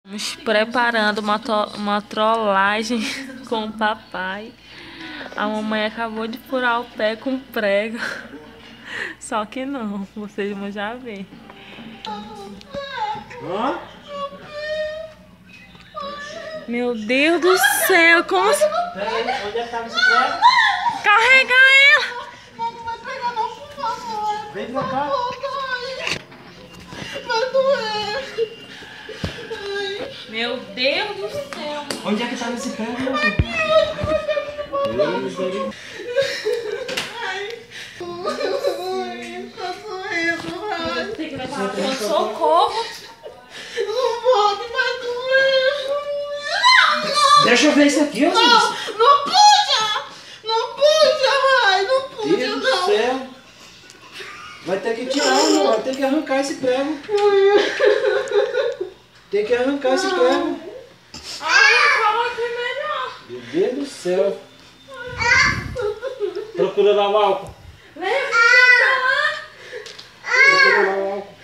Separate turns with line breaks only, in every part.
Estamos preparando uma trollagem com o papai. A mamãe acabou de furar o pé com prego. Só que não, vocês vão já ver. Meu Deus do céu, como se...
Onde é que tava esse prego?
Carregar ela!
Não vai pegar não, por favor.
Vem pra cá.
Vai doer.
Meu Deus do céu!
Onde é que tava esse prego, meu
Ai, tá doendo, vai.
Tem que levar para socorro.
Não pode, vai doer.
Deixa eu ver isso aqui, ó.
Não puxa! Não puxa, vai, não puxa,
Deus do
não.
céu. Vai ter que tirar, não. Vai ter que arrancar esse prego. Tem que arrancar esse prego.
Ai, fala aqui melhor.
Meu Deus do céu. Procura lá o álcool.
Leva pra lá.
Procura lá o álcool.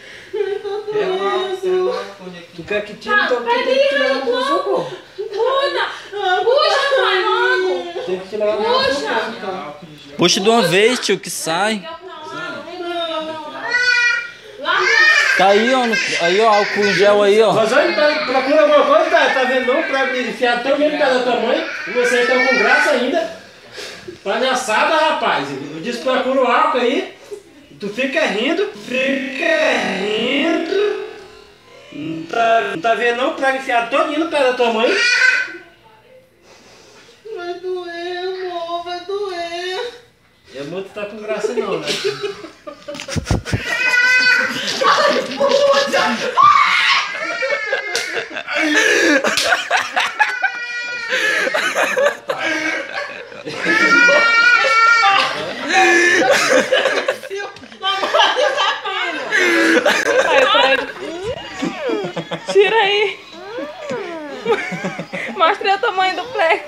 Tu quer que tire, então tem que tirar no socorro.
Puxa, pai, logo.
Tem que tirar no socorro, então.
Puxa de uma vez, tio, que sai. Tá aí, ó. Aí, ó, álcool em gel aí, ó.
Mas olha, procura alguma coisa, tá vendo não? Pra me enfiar tão bem da tua mãe. E vocês estão com graça ainda. Palhaçada, rapaz. Eu disse procura o álcool aí. Tu fica rindo. Fica rindo. Não tá vendo não? Pra enfiar todo no pé da tua mãe.
Vai doer, amor, vai doer.
E a moça tá com graça não, né?
Tira aí. Mostra o tamanho do prego.